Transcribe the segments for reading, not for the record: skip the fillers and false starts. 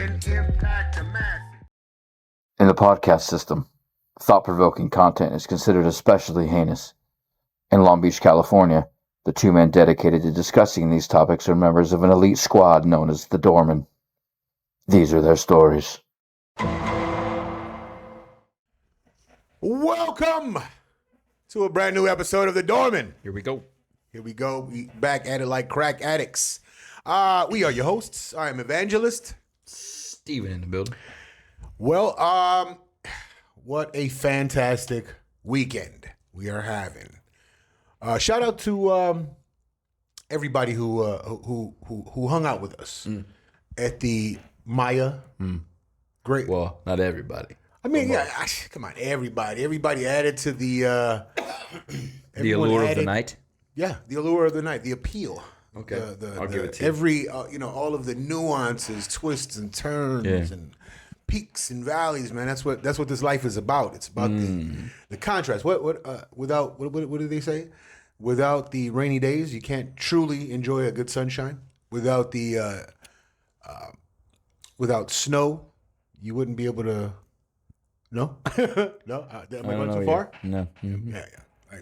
and impact the masses. In the podcast system, thought-provoking content is considered especially heinous. In Long Beach, California, the two men dedicated to discussing these topics are members of an elite squad known as the Doormen. These are their stories. Welcome to a brand new episode of the Doormen. Here we go. Here we go. We back at it like crack addicts. We are your hosts. I am Evangelist. Steven in the building. Well, what a fantastic weekend we are having. Shout out to everybody who hung out with us at the Maya. Great. Well, not everybody. I mean, yeah, come on, everybody. Everybody added to the The allure of the night. Yeah, the allure of the night, the appeal. Okay, I'll give it to you. All of the nuances, twists and turns, and peaks and valleys. Man, that's what this life is about. It's about the contrast. What do they say? Without the rainy days, you can't truly enjoy a good sunshine. Without the without snow, you wouldn't be able to. No, no. Am I going too far? No. Yeah. I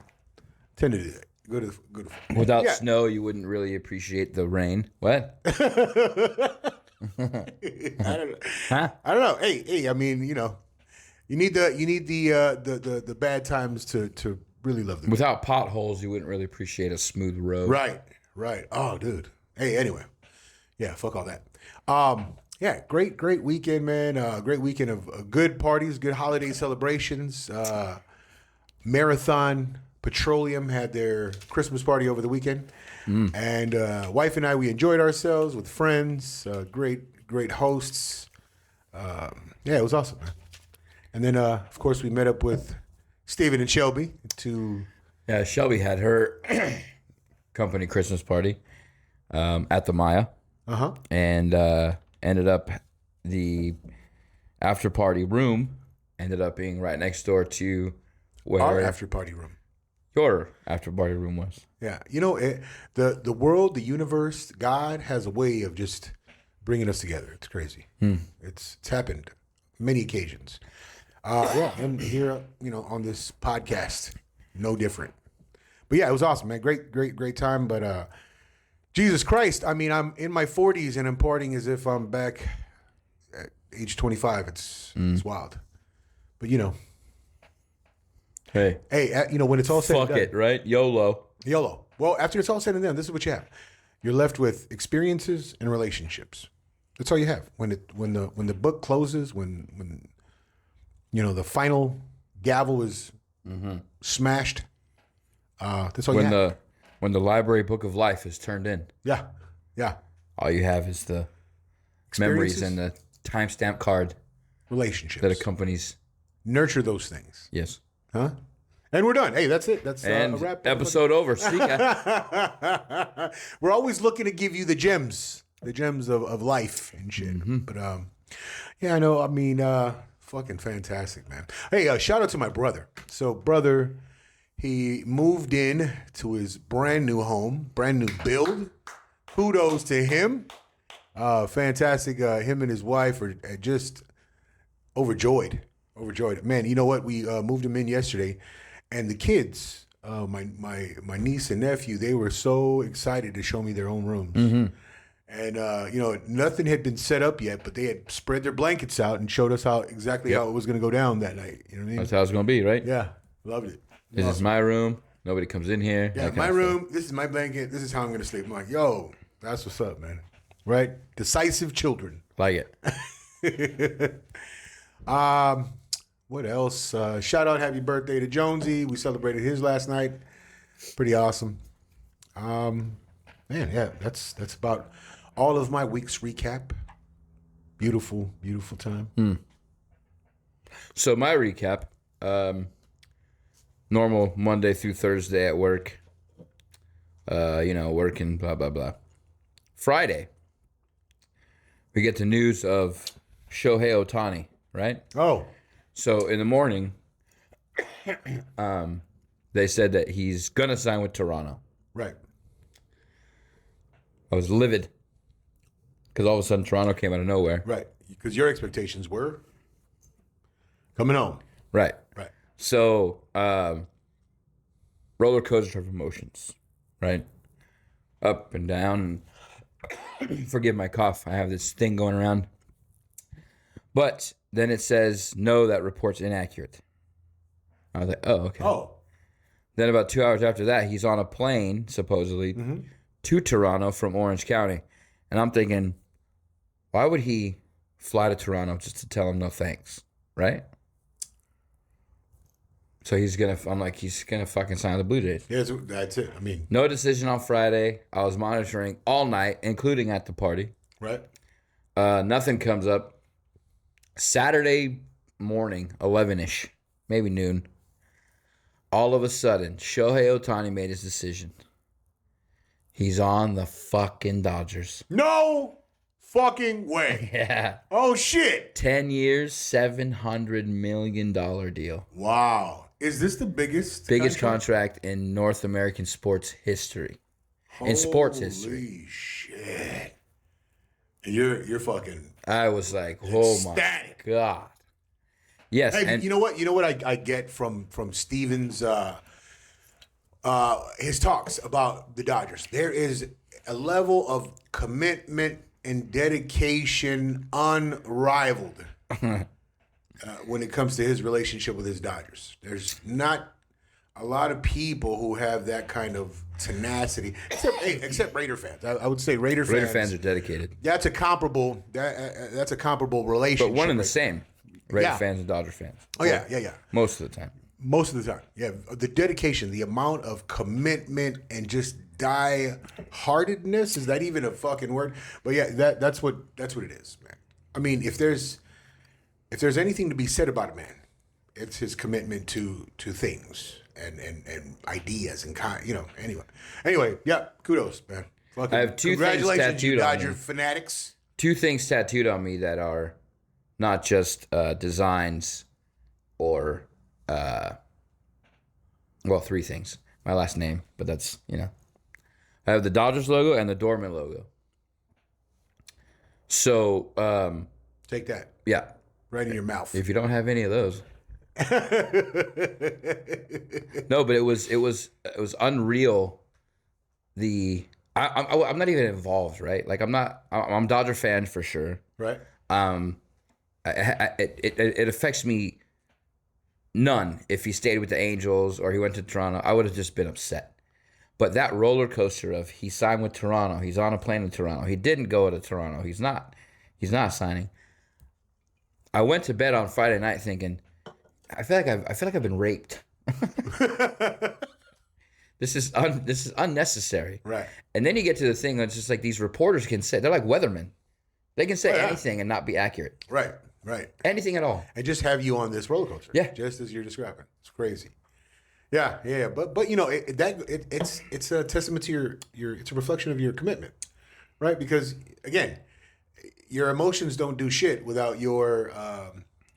tend to do that. Good. Without snow, you wouldn't really appreciate the rain. What? I don't know. Huh? I don't know. Hey. I mean, you need the bad times to really love them. Without potholes, you wouldn't really appreciate a smooth road. Right. Oh, dude. Hey, anyway. Yeah, fuck all that. Yeah, great weekend, man. Great weekend of good parties, good holiday celebrations. Marathon Petroleum had their Christmas party over the weekend. And wife and I, we enjoyed ourselves with friends, great hosts. Yeah, it was awesome, man. And then, of course, we met up with Steven and Shelby to... Yeah, Shelby had her company Christmas party at the Maya. Uh-huh. And ended up the after party room ended up being right next door to where our after party room. Your after party room was. Yeah. The world, the universe, God has a way of just bringing us together. It's crazy. It's happened many occasions. And here, on this podcast, no different. But yeah, it was awesome, man. Great time. But Jesus Christ, I mean, I'm in my 40s and I'm partying as if I'm back at age 25. It's wild. But Hey, when it's all said and fuck done, it, right? YOLO. Well, after it's all said and done, this is what you have. You're left with experiences and relationships. That's all you have. When the book closes, when the final gavel is smashed, that's all you have. When the library book of life is turned in. Yeah. All you have is the memories and the timestamp card Relationships that accompanies. Nurture those things. Yes. Huh? And we're done. Hey, that's it. That's and a wrap. episode over. See ya. We're always looking to give you the gems of life and shit. But yeah, I know. I mean, fucking fantastic, man. Hey, shout out to my brother. So, brother, he moved in to his brand new home, brand new build. Kudos to him. Fantastic. Him and his wife are just overjoyed. Man, you know what? We moved him in yesterday, and the kids, my niece and nephew, they were so excited to show me their own rooms. And nothing had been set up yet, but they had spread their blankets out and showed us how it was going to go down that night. You know what I mean? That's how it's going to be, right? Yeah, loved it. This is my room. Nobody comes in here. Yeah, my room. This is my blanket. This is how I'm going to sleep. I'm like, yo, that's what's up, man. Right? Decisive children. Like it. What else? Shout out, happy birthday to Jonesy. We celebrated his last night. Pretty awesome. Man, yeah, that's about all of my week's recap. Beautiful time. So my recap, normal Monday through Thursday at work, working, blah, blah, blah. Friday, we get the news of Shohei Ohtani, right? Oh. So in the morning, they said that he's going to sign with Toronto. Right. I was livid because all of a sudden Toronto came out of nowhere. Right. because your expectations were coming home. Right. Right. So, roller coaster of emotions, right? Up and down. Forgive my cough. I have this thing going around. But then it says, no, that report's inaccurate. I was like, oh, okay. Oh. Then about 2 hours after that, he's on a plane, supposedly, to Toronto from Orange County. And I'm thinking, why would he fly to Toronto just to tell him no thanks, right? So he's going to fucking sign the Blue Jays. Yeah, that's it. I mean. No decision on Friday. I was monitoring all night, including at the party. Right. Nothing comes up. Saturday morning, 11-ish, maybe noon. All of a sudden, Shohei Ohtani made his decision. He's on the fucking Dodgers. No fucking way. Yeah. Oh, shit. 10 years, $700 million deal. Wow. Is this the biggest Contract in North American sports history. In sports history. Holy shit. And you're fucking I was like, oh ecstatic. my God. Yes. Hey, and you know what? You know what I get from Steven's his talks about the Dodgers. There is a level of commitment and dedication unrivaled when it comes to his relationship with his Dodgers. There's not a lot of people who have that kind of tenacity, except Raider fans. I would say Raider fans are dedicated. That's a comparable. That's a comparable relationship. But one and the same. Raider fans and Dodger fans. Oh, yeah. Most of the time. Most of the time, yeah. The dedication, the amount of commitment, and just die-heartedness. Is that even a fucking word? But yeah, that's what it is, man. I mean, if there's anything to be said about a man, it's his commitment to things and ideas and Anyway, yeah. Kudos, man. Fucking I have two things congratulations, you tattooed on Dodger me. fanatics. Two things tattooed on me that are not just designs or, three things. My last name, but that's, I have the Dodgers logo and the Doormen logo. So, Take that yeah. right in your mouth. If you don't have any of those. No, but it was unreal. I'm not even involved, right? Like I'm Dodger fan for sure. Right. It affects me none. If he stayed with the Angels or he went to Toronto, I would have just been upset. But that roller coaster of he signed with Toronto, he's on a plane to Toronto, he didn't go to Toronto, he's not signing. I went to bed on Friday night thinking, I feel like I've been raped. This is unnecessary. Right. And then you get to the thing that's just like these reporters can say, they're like weathermen. They can say anything and not be accurate. Right. Anything at all. And just have you on this roller coaster. Yeah. Just as you're describing. It's crazy. Yeah. But it's a testament to your it's a reflection of your commitment. Right? Because again, your emotions don't do shit without your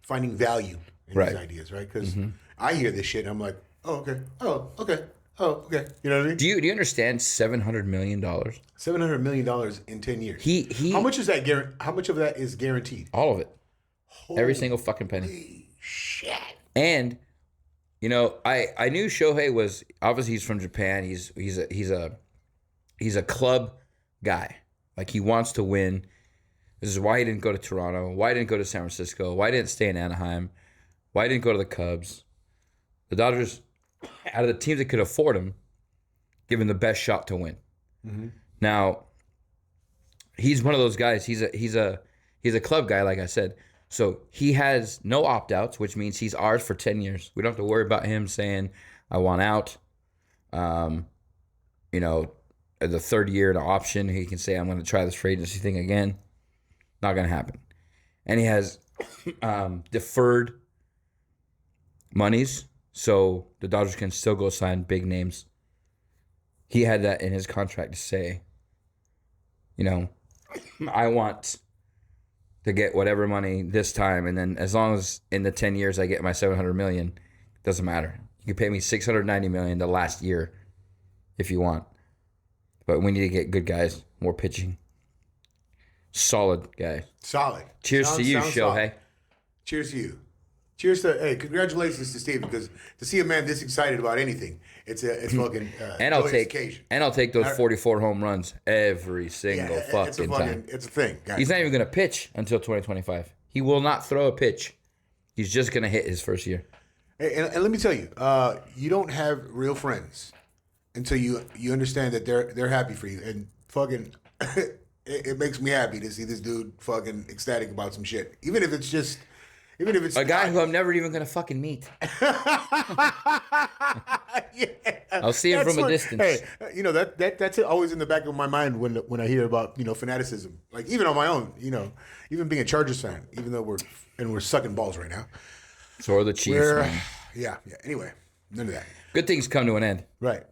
finding value in these ideas, right? Because I hear this shit and I'm like, oh, okay. Oh, okay. Oh, okay. You know what I mean? Do you understand $700 million? $700 million in 10 years. He How much is that? How much of that is guaranteed? all of it. Every single fucking penny. Holy shit. And I knew Shohei was obviously he's from Japan. He's a club guy. Like he wants to win. This is why he didn't go to Toronto. Why he didn't go to San Francisco? Why he didn't stay in Anaheim? Why he didn't go to the Cubs? The Dodgers, out of the teams that could afford him, give him the best shot to win. Mm-hmm. Now, he's one of those guys. He's a club guy, like I said. So he has no opt-outs, which means he's ours for 10 years. We don't have to worry about him saying, I want out. The third year, an option, he can say, I'm going to try this free agency thing again. Not going to happen. And he has deferred monies, so the Dodgers can still go sign big names. He had that in his contract to say, I want to get whatever money this time, and then as long as in the 10 years I get my $700 million, doesn't matter. You can pay me $690 million the last year if you want. But we need to get good guys, more pitching. Solid guy. Solid. Cheers to you, sounds Shohei. solid. Cheers to you. Cheers to congratulations to Steve, because to see a man this excited about anything, it's fucking And I'll joyous take occasion. those 44 home runs every single fucking time. It's a thing. Guys. He's not even going to pitch until 2025. He will not throw a pitch. He's just going to hit his first year. Hey, and let me tell you, you don't have real friends until you understand that they're happy for you. And fucking, it makes me happy to see this dude fucking ecstatic about some shit, even if it's A guy who I'm never even going to fucking meet. I'll see him from a distance. Hey, that's always in the back of my mind when I hear about fanaticism. Like even on my own, even being a Chargers fan, even though we're sucking balls right now. So are the Chiefs, man. Yeah. Anyway, none of that. Good things come to an end. Right.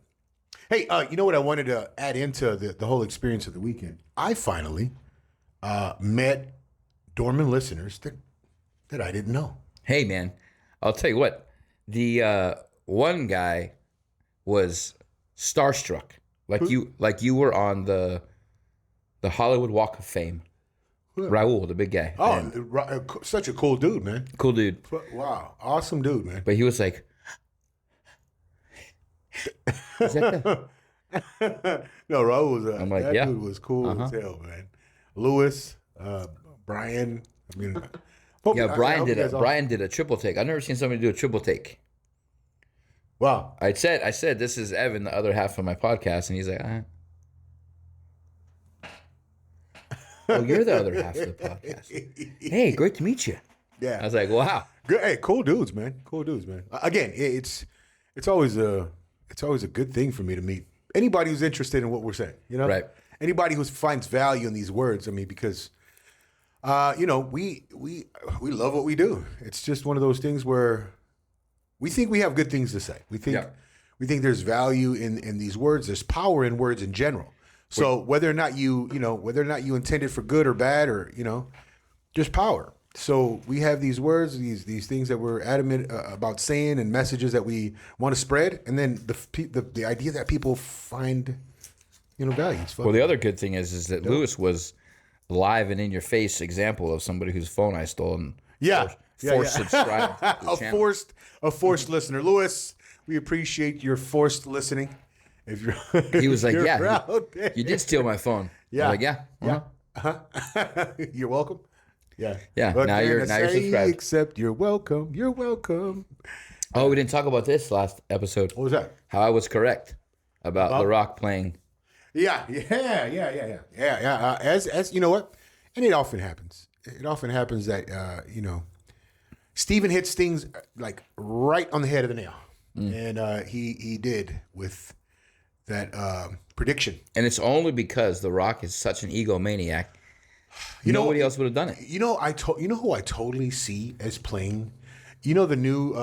Hey, you know what I wanted to add into the whole experience of the weekend? I finally met Doormen listeners that I didn't know. Hey, man, I'll tell you what. The one guy was starstruck, like you were on the Hollywood Walk of Fame. Raul, the big guy. Oh, such a cool dude, man. Cool dude. Wow, awesome dude, man. But he was like, is that No, Raul was. I'm like, that yeah. dude was cool as hell, man. Lewis, Brian. I mean, yeah, Brian did a triple take. I've never seen somebody do a triple take. Wow. I said, this is Evan, the other half of my podcast, and he's like, Oh, you're the other half of the podcast. Hey, great to meet you. Yeah. I was like, wow. Good. Hey, cool dudes, man. Cool dudes, man. Again, it's always a good thing for me to meet anybody who's interested in what we're saying. Right. Anybody who finds value in these words. I mean, because we love what we do. It's just one of those things where we think we have good things to say. We think there's value in these words. There's power in words in general. So whether or not you intend it for good or bad, or there's power. So we have these words, these things that we're adamant about saying, and messages that we want to spread, and then the idea that people find value. Well, the other good thing is that Lewis was live and in your face example of somebody whose phone I stole and forced subscribe to the channel. A forced listener. Lewis, we appreciate your forced listening. If you're He was like, yeah, you did steal my phone. Yeah. I'm like, yeah. You're welcome. Yeah. Yeah. What Now can you're I say subscribed. Except you're welcome. You're welcome. Oh, we didn't talk about this last episode. What was that? How I was correct about The Rock playing. Yeah. As you know what, and it often happens. It often happens that Steven hits things like right on the head of the nail, and he did with that prediction. And it's only because The Rock is such an egomaniac. Nobody else would have done it. You know who I totally see as playing. The new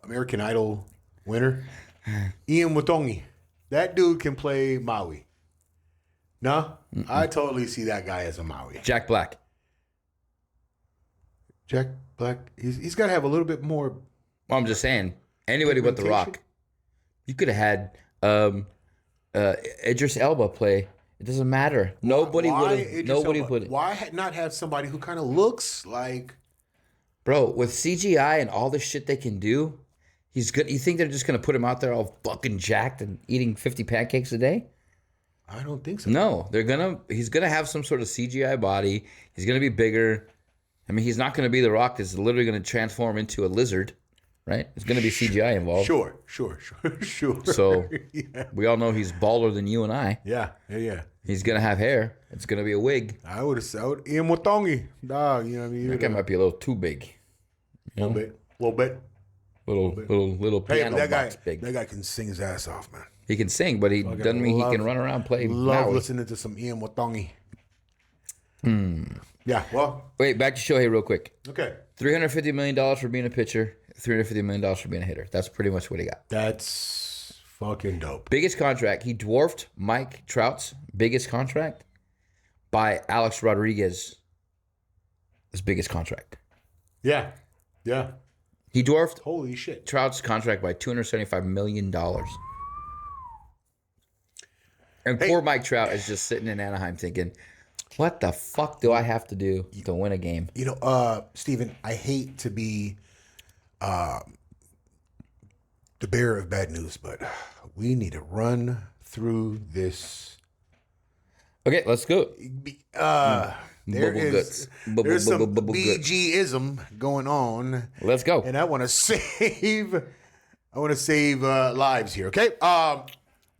American Idol winner, Ian Watongi. That dude can play Maui. No, I totally see that guy as a Maui. Jack Black. Jack Black. He's got to have a little bit more. Well, I'm just saying, anybody but The Rock. You could have had Idris Elba play. It doesn't matter. Nobody would. Why not have somebody who kind of looks like? Bro, with CGI and all the shit they can do, he's good. You think they're just gonna put him out there all fucking jacked and eating 50 pancakes a day? I don't think so. No, he's gonna have some sort of CGI body. He's gonna be bigger. I mean, he's not gonna be The Rock. He's literally gonna transform into a lizard, right? It's gonna be CGI involved. Sure. So we all know he's baller than you and I. Yeah. He's gonna have hair. It's gonna be a wig. I would Ian Watongi. Dog, you know what I mean? That guy might be a little too big. A little bit. Little Hey, piano box big. That guy can sing his ass off, man. He can sing, but he doesn't mean he can run around play Love Maui. listening to some Ian Watongi. Yeah, well. Wait, back to Shohei real quick. Okay. $350 million for being a pitcher, $350 million for being a hitter. That's pretty much what he got. That's fucking dope. Biggest contract. He dwarfed Mike Trout's biggest contract by Alex Rodriguez's biggest contract. Yeah. He dwarfed Holy shit. Trout's contract by $275 million. And poor Mike Trout is just sitting in Anaheim thinking, what the fuck do I have to do to win a game? Steven, I hate to be the bearer of bad news, but we need to run through this. Okay, let's go. There's some BG-ism going on. Let's go. And I want to save lives here. Okay.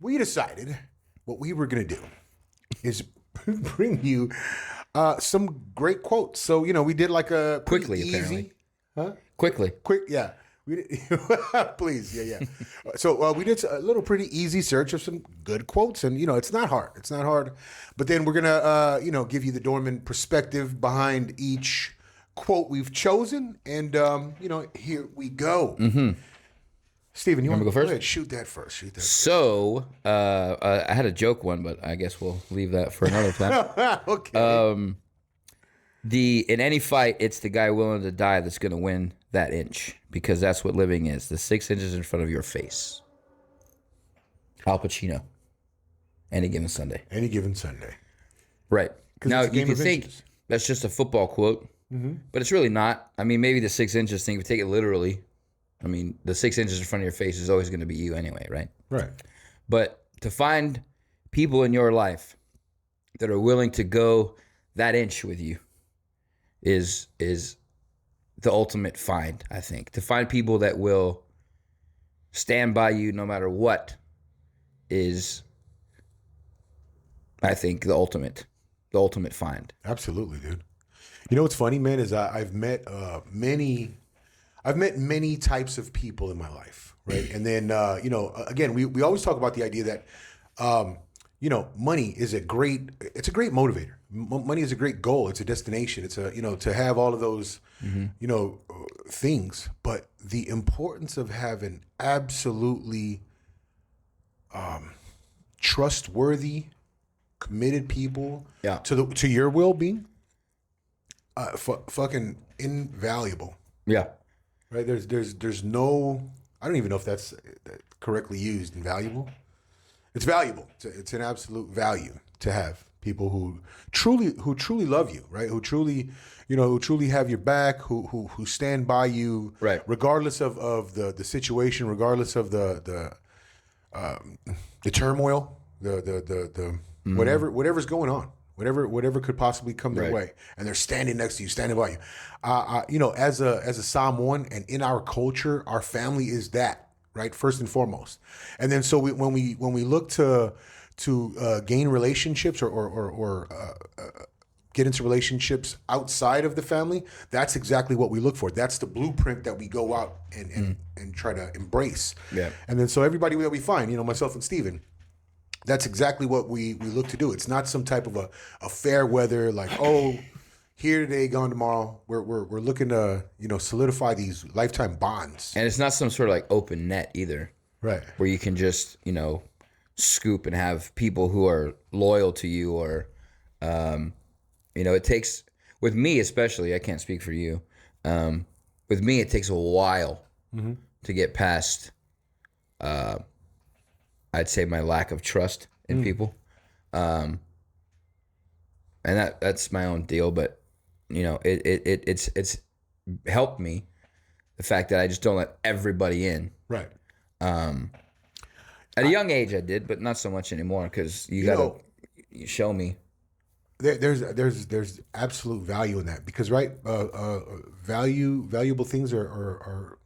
We decided what we were gonna do is bring you some great quotes. So we did like a Quickly, easy, apparently. huh? Quickly. Quick, yeah. Please, yeah. So we did a little pretty easy search of some good quotes, and it's not hard. It's not hard, but then we're gonna give you the Doormen perspective behind each quote we've chosen, and here we go. Mm-hmm. Steven, you want to go first? Go ahead, shoot that first. So I had a joke one, but I guess we'll leave that for another time. Okay. In any fight, it's the guy willing to die that's going to win that inch, because that's what living is. The 6 inches in front of your face. Al Pacino. Any given Sunday. Right. Now, you can think that's just a football quote, but it's really not. I mean, maybe the 6 inches thing, if you take it literally, I mean, the 6 inches in front of your face is always going to be you anyway, right? Right. But to find people in your life that are willing to go that inch with you is the ultimate find, I think. To find people that will stand by you no matter what is, I think, the ultimate find. Absolutely, dude. You know what's funny, man, is I've met many types of people in my life, right? And then again, we always talk about the idea that money is a great motivator. Money is a great goal. It's a destination. It's to have all of those things. But the importance of having absolutely trustworthy, committed people to your well-being, fucking invaluable. Yeah. Right. There's no. I don't even know if that's correctly used. Invaluable. It's valuable. It's an absolute value to have people who truly love you, right? Who truly have your back, who stand by you, right? Regardless of the situation, regardless of the turmoil, the whatever's going on, whatever could possibly come their way, and they're standing next to you, standing by you. As a Psalm 1, and in our culture, our family is that. Right, first and foremost, and then so when we look to gain relationships or get into relationships outside of the family, that's exactly what we look for. That's the blueprint that we go out and try to embrace. Yeah, and then so everybody that we find, myself and Steven, that's exactly what we look to do. It's not some type of a fair weather like here today, gone tomorrow. We're looking to solidify these lifetime bonds, and it's not some sort of like open net either, right? Where you can just scoop and have people who are loyal to you, or it takes, with me especially. I can't speak for you. With me, it takes a while to get past. I'd say my lack of trust in people, and that's my own deal, but. It's helped me, the fact that I just don't let everybody in. Right. At a young age I did, but not so much anymore, because you gotta show me. There's absolute value in that, because valuable things are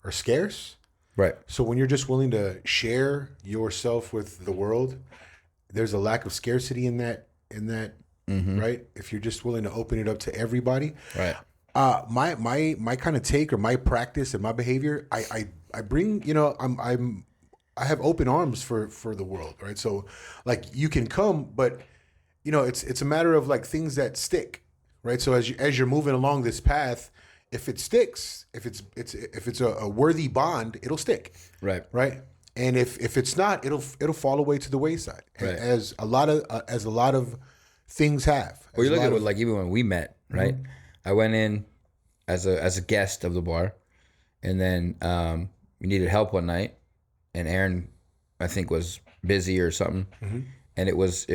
scarce. Right. So when you're just willing to share yourself with the world, there's a lack of scarcity in that. Right? If you're just willing to open it up to everybody. Right. My kind of take, or my practice and my behavior, I bring, I have open arms for the world, right? So like you can come, but it's a matter of like things that stick, right? So as you're moving along this path, if it sticks, if it's a worthy bond, it'll stick. Right. Right. And if it's not, it'll fall away to the wayside. Right. As a lot of things have. Well, you look at it like even when we met, right? Mm-hmm. I went in as a guest of the bar, and then we needed help one night, and Aaron, I think, was busy or something, and it was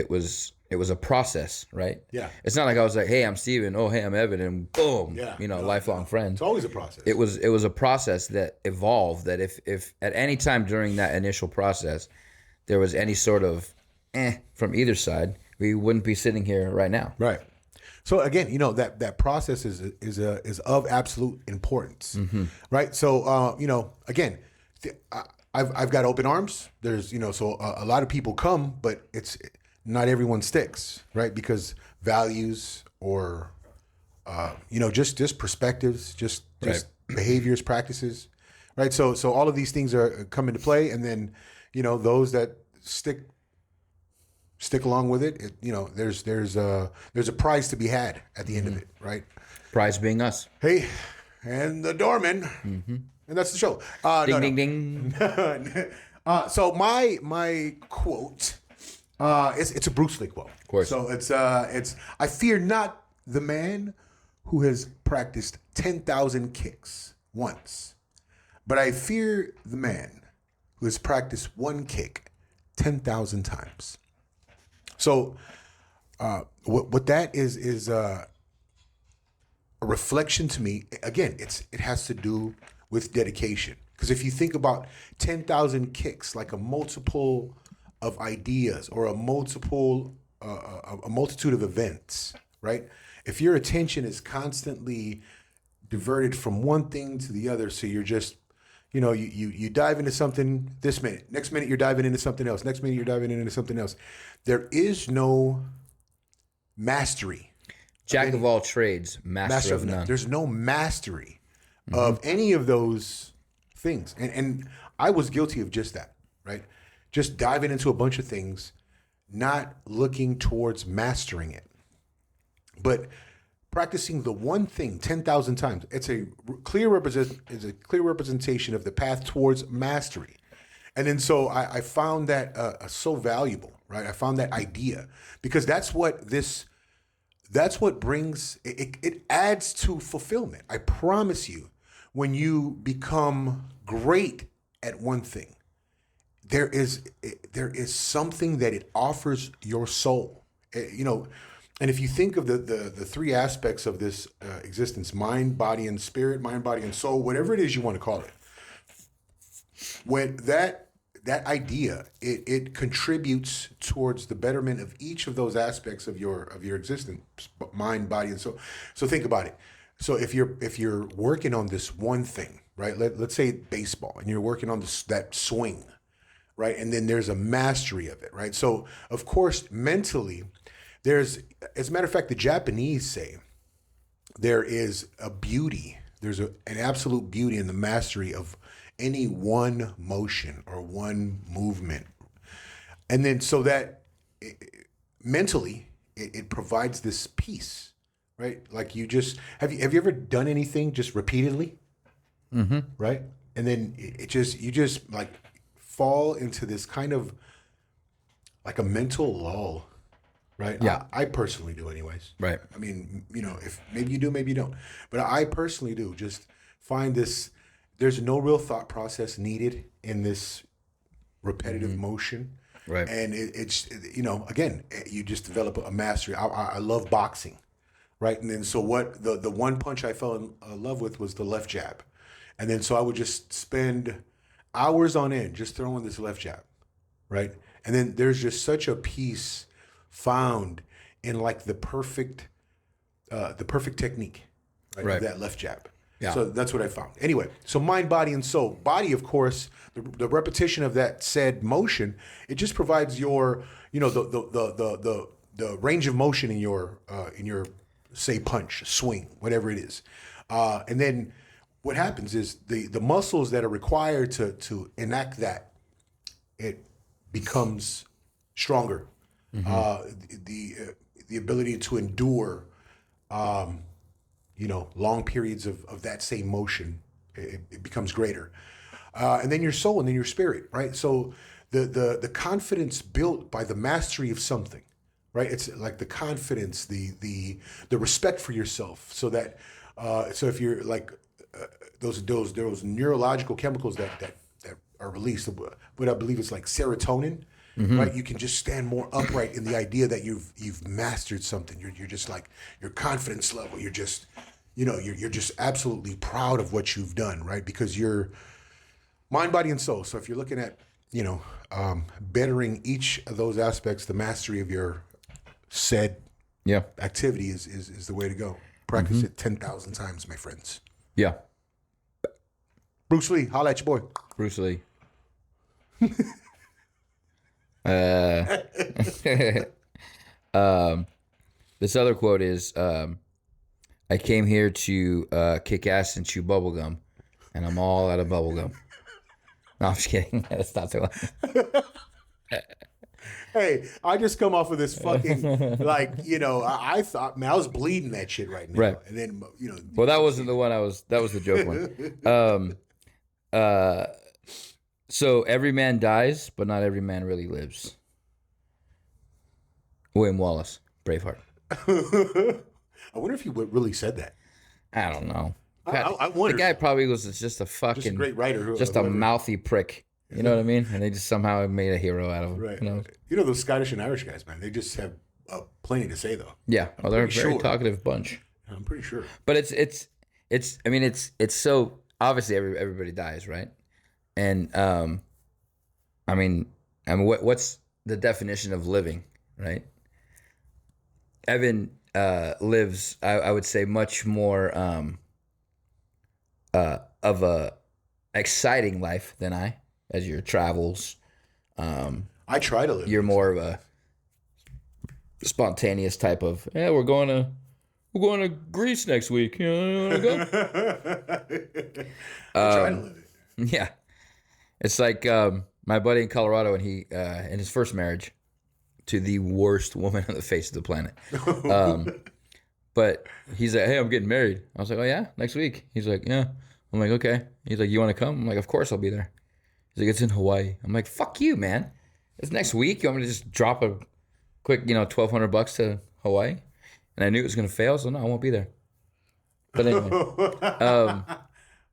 a process, right? Yeah. It's not like I was like, hey, I'm Steven. Oh, hey, I'm Evan, and boom, Yeah. lifelong friend. It's always a process. It was a process that evolved. That if at any time during that initial process there was any sort of from either side, we wouldn't be sitting here right now. Right. So again, that process is of absolute importance, right? So again, I've got open arms. There's so a lot of people come, but it's not everyone sticks, right? Because values or just perspectives, just behaviors, practices, right? So all of these things are come into play, and then those that stick along with it. There's a prize to be had at the end of it, right? Prize being us. Hey, and the Doormen, and that's the show. Ding, ding, ding. So my quote, it's a Bruce Lee quote. Of course. So it's I fear not the man who has practiced 10,000 kicks once, but I fear the man who has practiced one kick 10,000 times. So, what that is a reflection to me. Again, it has to do with dedication. Because if you think about 10,000 kicks, like a multiple of ideas or a multitude of events, right? If your attention is constantly diverted from one thing to the other, so you're just you dive into something this minute. Next minute, you're diving into something else. Next minute, you're diving into something else. There is no mastery. Jack of all trades, master of none. There's no mastery of any of those things. And I was guilty of just that, right? Just diving into a bunch of things, not looking towards mastering it. But practicing the one thing 10,000 times, it's a clear representation of the path towards mastery. And then so I found that so valuable, right? I found that idea because that's what brings it adds to fulfillment. I promise you, when you become great at one thing, there is something that it offers your soul. And if you think of the three aspects of this existence, mind, body, and spirit, mind, body, and soul, whatever it is you want to call it, when that idea, it contributes towards the betterment of each of those aspects of your existence, mind, body, and soul. So think about it. So if you're working on this one thing, right? Let's say baseball, and you're working on that swing, right? And then there's a mastery of it, right? So of course, mentally, as a matter of fact, the Japanese say there is a beauty. There's an absolute beauty in the mastery of any one motion or one movement. And then so that mentally, it provides this peace, right? Like have you ever done anything just repeatedly? Mm-hmm. Right? And then you just like fall into this kind of like a mental lull. Right. Yeah. I personally do, anyways. Right. I mean, if maybe you do, maybe you don't, but I personally do. Just find this. There's no real thought process needed in this repetitive motion. Right. And it's again, you just develop a mastery. I love boxing, right? And then so what the one punch I fell in love with was the left jab, and then so I would just spend hours on end just throwing this left jab, right? And then there's just such a peace found in like the perfect technique, right? Of that left jab. Yeah. So that's what I found. Anyway, so mind, body, and soul. Body, of course, the repetition of that said motion, it just provides your, the range of motion in your say punch, swing, whatever it is, and then what happens is the muscles that are required to enact that, it becomes stronger. The ability to endure, long periods of that same motion, it becomes greater. And then your soul, and then your spirit, right? So the confidence built by the mastery of something, right? It's like the confidence, the respect for yourself, so that so if you're like those neurological chemicals that are released, what I believe is like serotonin, right? You can just stand more upright in the idea that you've mastered something. You're just like your confidence level. You're just, you're just absolutely proud of what you've done, right? Because you're mind, body, and soul. So if you're looking at, bettering each of those aspects, the mastery of your said activity is the way to go. Practice it 10,000 times, my friends. Yeah. Bruce Lee, holla at your boy. Bruce Lee. This other quote is, I came here to kick ass and chew bubblegum, and I'm all out of bubblegum. No, I'm just kidding. That's not the one. Hey, I just come off of this fucking, I thought, man, I was bleeding that shit right now. Right. And then, Well, that wasn't the one that was the joke one. So every man dies, but not every man really lives. William Wallace, Braveheart. I wonder if he really said that. I don't know. I wonder. The guy probably was just a fucking, Just a great writer. just a mouthy prick. You know what I mean? And they just somehow made a hero out of him. Right. You know? Those Scottish and Irish guys, man, they just have plenty to say, though. Yeah. Well, they're a pretty very sure. talkative bunch. I'm pretty sure. But it's so obviously everybody dies, right? And what's the definition of living, right? Evan lives, I would say, much more of a exciting life than I, as your travels. I try to live. You're more of a spontaneous type of. Yeah, we're going to Greece next week. You want to go? I try to live it. Yeah, it's like my buddy in Colorado, and he in his first marriage to the worst woman on the face of the planet. But he's like, hey, I'm getting married. I was like, oh yeah, next week. He's like, yeah. I'm like, okay. He's like, you want to come? I'm like, of course I'll be there. He's like, it's in Hawaii. I'm like, fuck you, man. It's next week. You want me to just drop a quick, $1,200 to Hawaii? And I knew it was going to fail, so no, I won't be there. But anyway.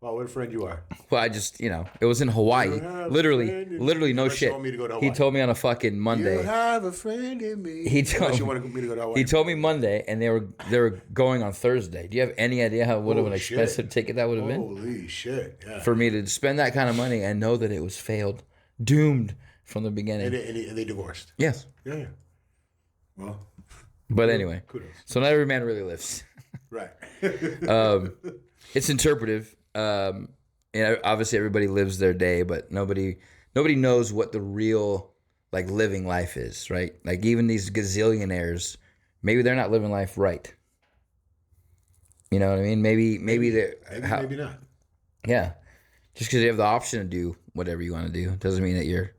Well, what a friend you are. Well, I just, it was in Hawaii. Literally, no shit. Me to go to He Hawaii. told me on a fucking Monday. You have a friend in me. Unless you wanted me to go to Hawaii. He told me Monday, and they were going on Thursday. Do you have any idea how what of an expensive ticket that would have been? Holy shit! Yeah. For me to spend that kind of money and know that it was failed, doomed from the beginning. And they divorced. Yes. Yeah. Well. But anyway, Kudos. so not every man really lives. Right. It's interpretive. Obviously everybody lives their day, but nobody knows what the real living life is, right? Like even these gazillionaires, maybe they're not living life right. You know what I mean? Maybe they're maybe not. Yeah, just because you have the option to do whatever you want to do doesn't mean that you're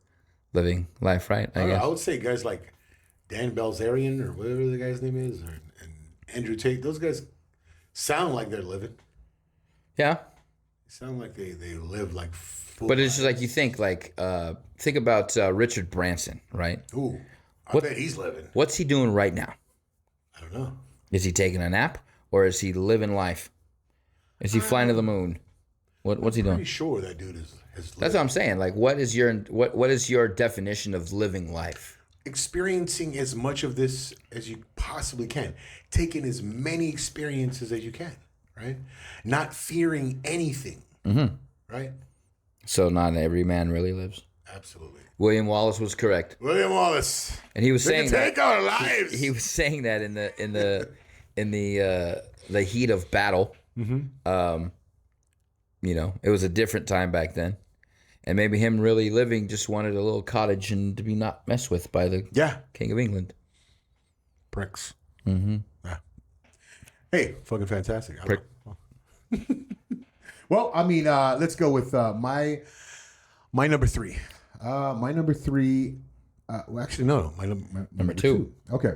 living life right. I guess. I would say guys like Dan Bilzerian or whatever the guy's name is, and Andrew Tate. Those guys sound like they're living. Yeah. Sound like they live like full But it's just lives. like you think about Richard Branson, right? Ooh, I bet he's living. What's he doing right now? I don't know. Is he taking a nap or is he living life? Is he flying to the moon? What's he I'm doing? pretty sure that dude is That's what I'm saying. Like, what is your definition of living life? experiencing as much of this as you possibly can, taking as many experiences as you can, right? Not fearing anything, right? So not every man really lives. Absolutely. William Wallace was correct, William Wallace. and he was They saying can take that our lives. he was saying that in the heat of battle. It was a different time back then, and maybe him really living just wanted a little cottage and to be not messed with by the King of England. Pricks. Mm-hmm. Yeah. Hey, fucking fantastic. Prick. Well, I mean, let's go with my number three. My number three. Well, actually, no. My number two. Okay.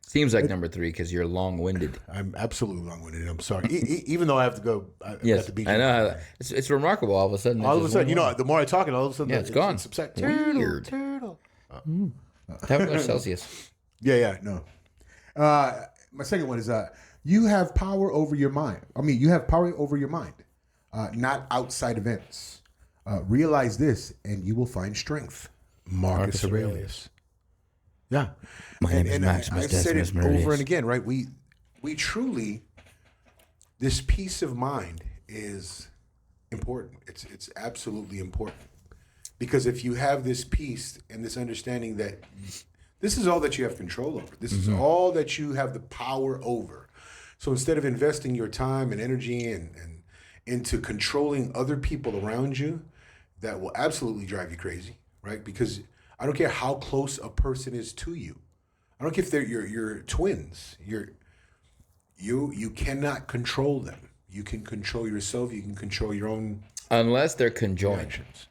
Seems like number 3 because you're long-winded. I'm absolutely long-winded. I'm sorry. Even though I have to go. Yes, to be I know. It's remarkable. All of a sudden, all of a sudden, the more I talk, and all of a sudden, Yeah, it's gone. Weird. Turtle. Temperature Celsius. Yeah. No. My second one is you have power over your mind. I mean, you have power over your mind, not outside events. Realize this, and you will find strength. Marcus Marcus Aurelius. Aurelius. Yeah. My name is Maximus I've said Decimus it over Meridius. and again, right? We truly, this peace of mind is important. It's absolutely important. Because if you have this peace and this understanding that this is all that you have control over, this is all that you have the power over. So instead of investing your time and energy and into controlling other people around you, that will absolutely drive you crazy, right? Because I don't care how close a person is to you. I don't care if they're your twins. You cannot control them. You can control yourself. You can control your own Unless they're conjoined. actions.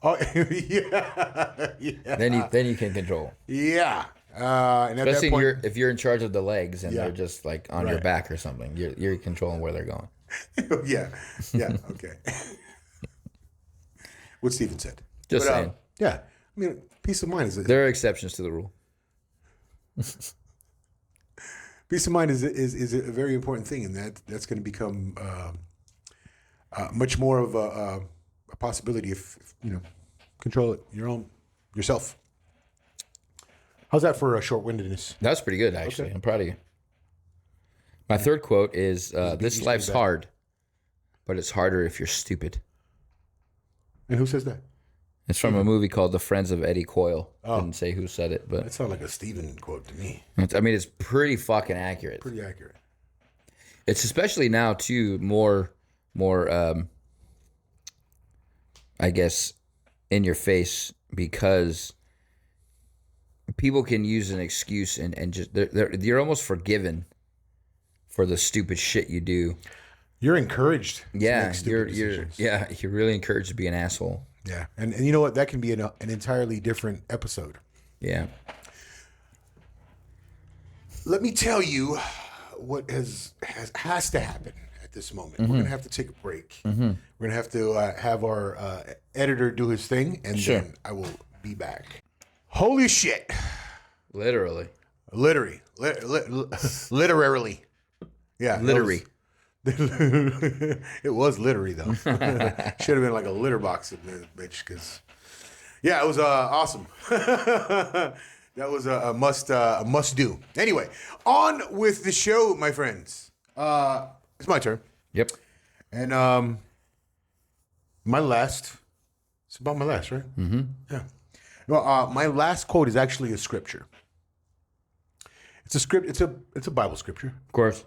Oh yeah, yeah, Then you can control. yeah. And at Especially that point, if you're in charge of the legs and Yeah. they're just like on your Right. back or something. You're controlling where they're going. yeah, okay. What Steven said. Just But, saying. yeah, I mean, peace of mind is There are exceptions to the rule. peace of mind is a very important thing, and that's going to become much more of a possibility if control it yourself. How's that for short-windedness? That's pretty good, actually. Okay. I'm proud of you. My third quote is this you life's say that. hard, but it's harder if you're stupid. And who says that? It's from a movie called The Friends of Eddie Coyle. Oh. Didn't say who said it, but That sounds like a Steven quote to me. it's pretty fucking accurate. Pretty accurate. It's especially now too more I guess in your face because people can use an excuse and just you're almost forgiven for the stupid shit you do. You're encouraged. to Yeah, make stupid you're decisions. you're really encouraged to be an asshole. Yeah, and you know what? That can be an entirely different episode. Yeah. Let me tell you what has to happen at this moment. We're gonna have to take a break. We're gonna have to have our editor do his thing, and Sure. then I will be back. Holy shit! Literally. Literally, literally, yeah, that Literary. it was literary though. Should have been like a litter box in there, bitch. Because yeah, it was awesome. That was a must do. Anyway, on with the show, my friends. It's my turn, Yep. and my last. It's about my last, right? Mm-hmm. Yeah. Well, my last quote is actually a scripture. It's a script. It's a Bible scripture. Of course.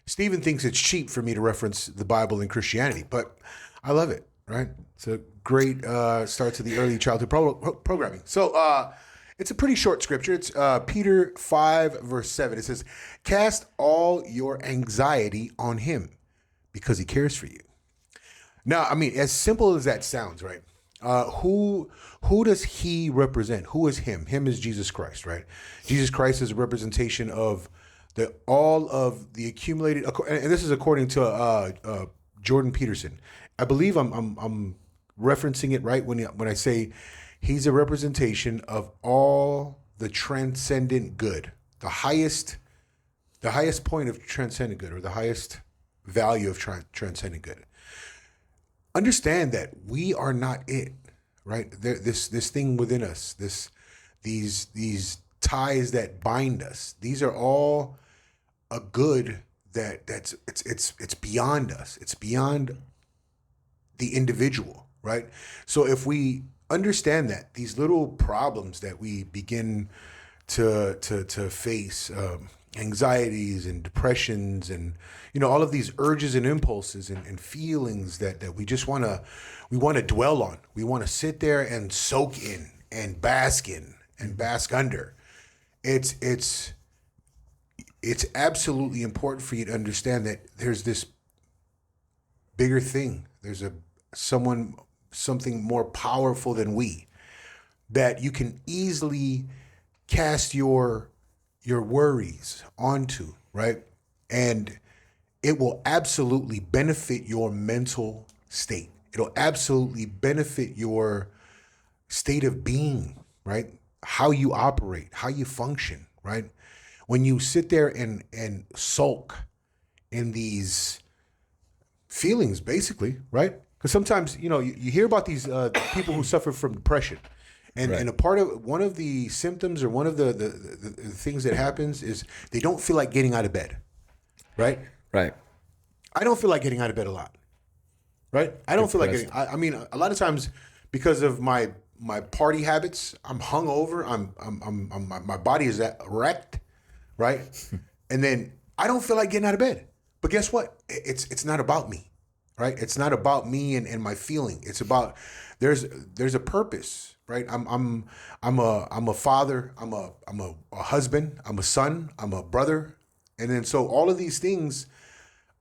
Stephen thinks it's cheap for me to reference the Bible and Christianity, but I love it, right? It's a great start to the early childhood programming. So it's a pretty short scripture. It's Peter 5, verse 7. It says, "Cast all your anxiety on him because he cares for you." Now, I mean, as simple as that sounds, right? Who does he represent? Who is him? Him is Jesus Christ, right? Jesus Christ is a representation of all of the accumulated, and this is according to Jordan Peterson. I believe I'm referencing it right when I say he's a representation of all the transcendent good, the highest point of transcendent good, or the highest value of transcendent good. Understand that we are not it, right? This thing within us, these ties that bind us. These are all a good that's beyond us. It's beyond the individual, right? So if we understand that these little problems that we begin to face, anxieties and depressions, and all of these urges and impulses and feelings that we just want to dwell on. We want to sit there and soak in and bask in and bask under. It's absolutely important for you to understand that there's this bigger thing. There's something more powerful than we, that you can easily cast your worries onto, right? And it will absolutely benefit your mental state. It'll absolutely benefit your state of being, right? How you operate, how you function, right? When you sit there and sulk in these feelings, basically, right? Because sometimes, you hear about these people who suffer from depression, And a part of one of the symptoms or one of the things that happens is they don't feel like getting out of bed, right? Right. I don't feel like getting out of bed a lot, right? I don't feel like getting. I mean, a lot of times because of my party habits, I'm hungover. My body is wrecked, right? And then I don't feel like getting out of bed. But guess what? It's not about me, right? It's not about me and my feeling. It's about there's a purpose, right? I'm a father. I'm a husband. I'm a son. I'm a brother. And then so all of these things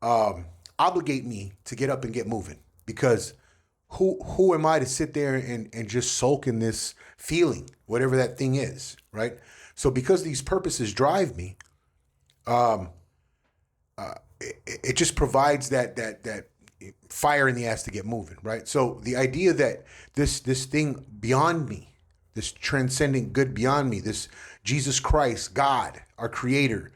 obligate me to get up and get moving, because who am I to sit there and just sulk in this feeling, whatever that thing is, right? So because these purposes drive me, it just provides that fire in the ass to get moving, right? So the idea that this thing beyond me, this transcendent good beyond me, this Jesus Christ, God, our Creator,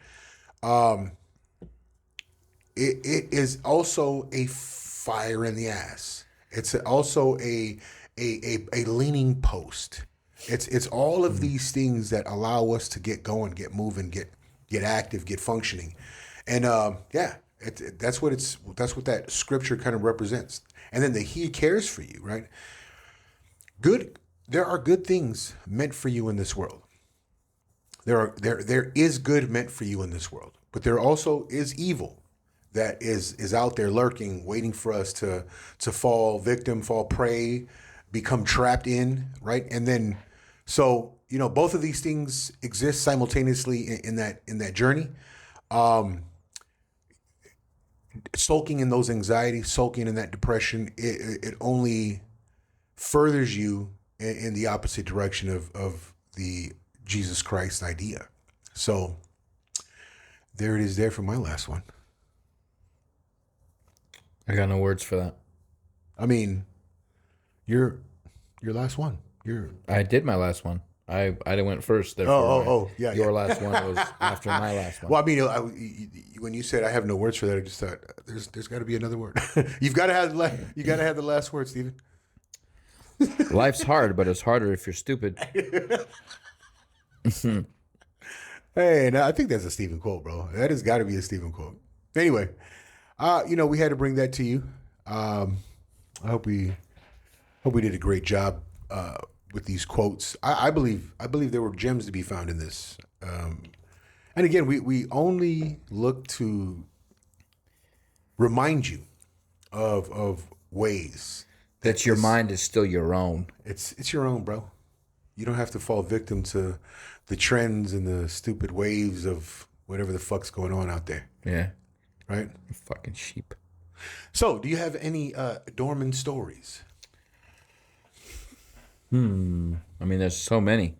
it is also a fire in the ass. It's also a leaning post. It's all of these things that allow us to get going, get moving, get active, get functioning, and that's what that scripture kind of represents. And then He cares for you, right? There are good things meant for you in this world. There is good meant for you in this world, but there also is evil that is out there lurking, waiting for us to fall victim, fall prey, become trapped in, right? And then, so both of these things exist simultaneously in that journey. Sulking in those anxieties, sulking in that depression, it only furthers you in the opposite direction of the Jesus Christ idea. So there it is there for my last one. I got no words for that. I mean, your last one. I did my last one. I went first. Yeah. Your last one was after my last one. Well, I mean, when you said I have no words for that, I just thought there's got to be another word. You got to have the last word, Stephen. Life's hard, but it's harder if you're stupid. Hey, I think that's a Stephen quote, bro. That has got to be a Stephen quote. Anyway, we had to bring that to you. I hope we did a great job with these quotes. I believe there were gems to be found in this. And again, we only look to remind you of ways that your mind is still your own. It's your own, bro. You don't have to fall victim to the trends and the stupid waves of whatever the fuck's going on out there. Yeah. Right? Fucking sheep. So, do you have any Doormen stories? I mean, there's so many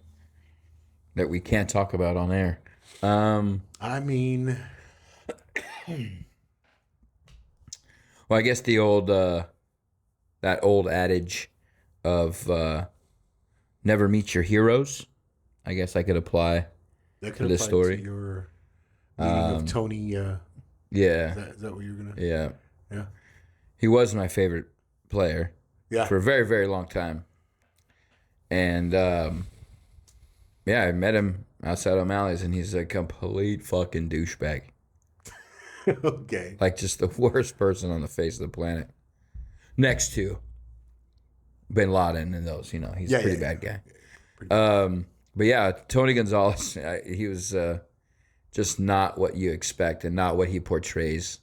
that we can't talk about on air. I mean, well, I guess the old that old adage of never meet your heroes. I guess I could apply to this story. To your meeting of Tony. Yeah. Is that what you're gonna? Yeah. Yeah. He was my favorite player. Yeah. For a very, very long time. And I met him outside O'Malley's, and he's a complete fucking douchebag. Okay. Like just the worst person on the face of the planet. Next to Bin Laden and those, he's a pretty bad guy. But yeah, Tony Gonzalez, he was just not what you expect and not what he portrays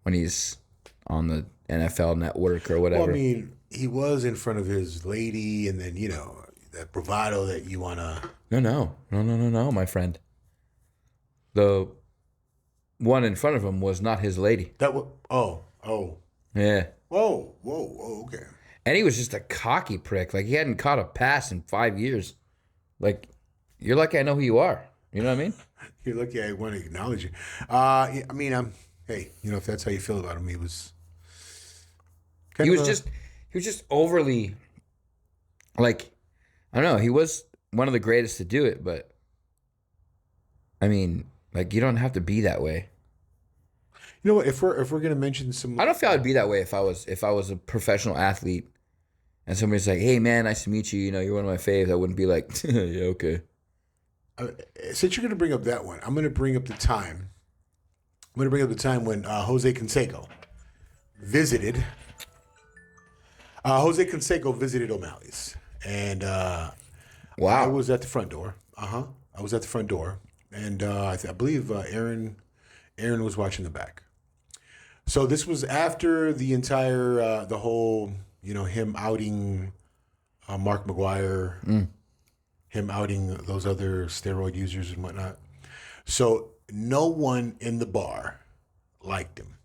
when he's on the NFL Network or whatever. Well, I mean, he was in front of his lady, and then that bravado that you wanna. No, my friend. The one in front of him was not his lady. That was Yeah. Whoa, okay. And he was just a cocky prick. Like he hadn't caught a pass in 5 years. Like, you're lucky I know who you are. You know what I mean? You're lucky I want to acknowledge you. I mean, hey, if that's how you feel about him, he was. He was just overly, like, I don't know. He was one of the greatest to do it, but I mean, like, you don't have to be that way. You know what? If we're gonna mention some, I don't feel I'd be that way if I was a professional athlete and somebody's like, "Hey, man, nice to meet you. You know, you're one of my faves," I wouldn't be like, "Yeah, okay." Since you're going to bring up that one, I'm going to bring up the time. I'm going to bring up the time when Jose Canseco visited. Jose Canseco visited O'Malley's, and I Wow. was at the front door. I was at the front door, and I believe Aaron was watching the back. So this was after the entire the whole, him outing Mark McGuire, him outing those other steroid users and whatnot. So no one in the bar liked him.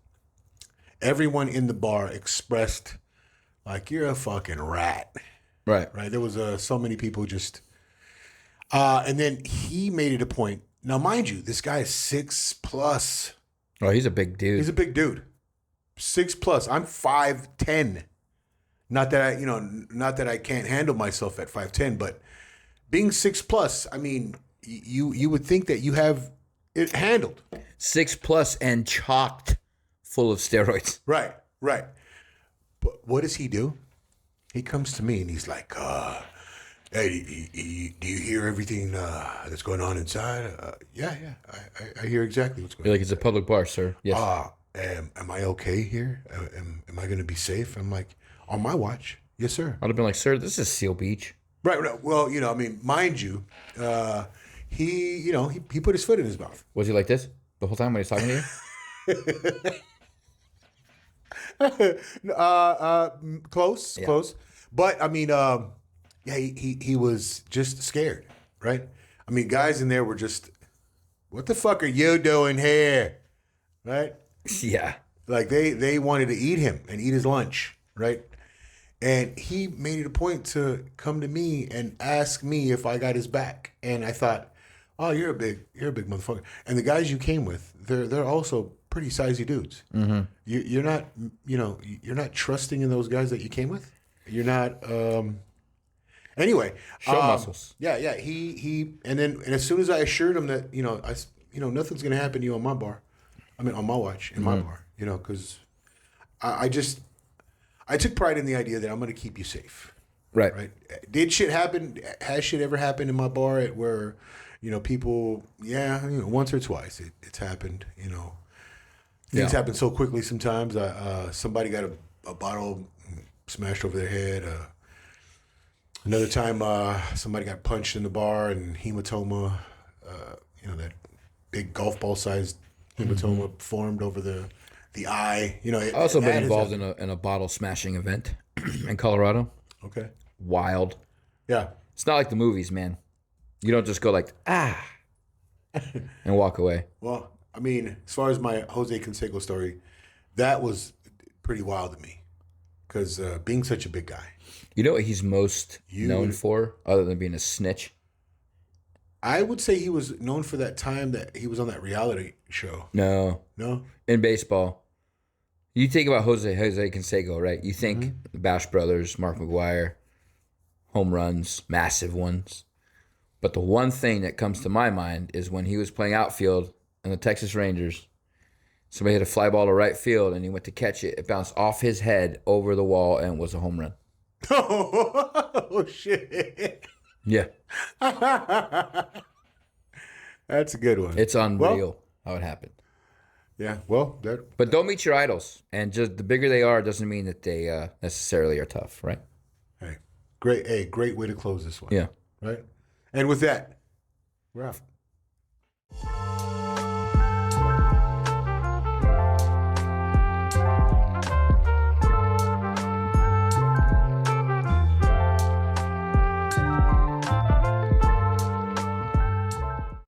Everyone in the bar expressed like, "You're a fucking rat." Right. Right? There was so many people just, and then he made it a point. Now, mind you, this guy is 6+. Oh, he's a big dude. He's a big dude, 6+. I'm 5'10". Not that I can't handle myself at 5'10", but being 6+, I mean, you would think that you have it handled. 6+ and chocked full of steroids. Right. But what does he do? He comes to me and he's like, "Hey, do you hear everything that's going on inside?" Yeah, I hear exactly what's going You're on. like, "It's a public bar, sir." Yes. Am I okay here? Am I going to be safe? I'm like, "On my watch, yes, sir." I'd have been like, "Sir, this is Seal Beach." Right. Well, I mean, mind you, he put his foot in his mouth. Was he like this the whole time when he's talking to you? Close. But I mean, he was just scared, right? I mean, guys in there were just, "What the fuck are you doing here?" Right? Yeah. Like they wanted to eat him and eat his lunch, right? And he made it a point to come to me and ask me if I got his back. And I thought, "Oh, you're a big motherfucker." And the guys you came with, they're also pretty sizey dudes. Mm-hmm. You're not trusting in those guys that you came with. You're not. Anyway, Show muscles. Yeah. He and as soon as I assured him that nothing's gonna happen to you on my bar, I mean on my watch in my bar, because I took pride in the idea that I'm gonna keep you safe. Right. Right? Did shit happen? Has shit ever happened in my bar where, people? Yeah, once or twice it's happened. Things happen so quickly sometimes. Somebody got a bottle smashed over their head. Another time, somebody got punched in the bar and hematoma. That big golf ball sized hematoma formed over the eye. I've also been involved in a bottle smashing event in Colorado. Okay. Wild. Yeah. It's not like the movies, man. You don't just go like, and walk away. Well, I mean, as far as my Jose Canseco story, that was pretty wild to me because being such a big guy. You know what he's most known for, other than being a snitch? I would say he was known for that time that he was on that reality show. No. In baseball, you think about Jose Canseco, right? You think the Bash Brothers, Mark McGuire, home runs, massive ones. But the one thing that comes to my mind is when he was playing outfield in the Texas Rangers, somebody hit a fly ball to right field and he went to catch it. It bounced off his head over the wall and was a home run. Oh, shit. Yeah. That's a good one. It's unreal how it happened. Yeah, well, But don't meet your idols. And just the bigger they are doesn't mean that they necessarily are tough, right? great way to close this one. Yeah. Right? And with that, we're out.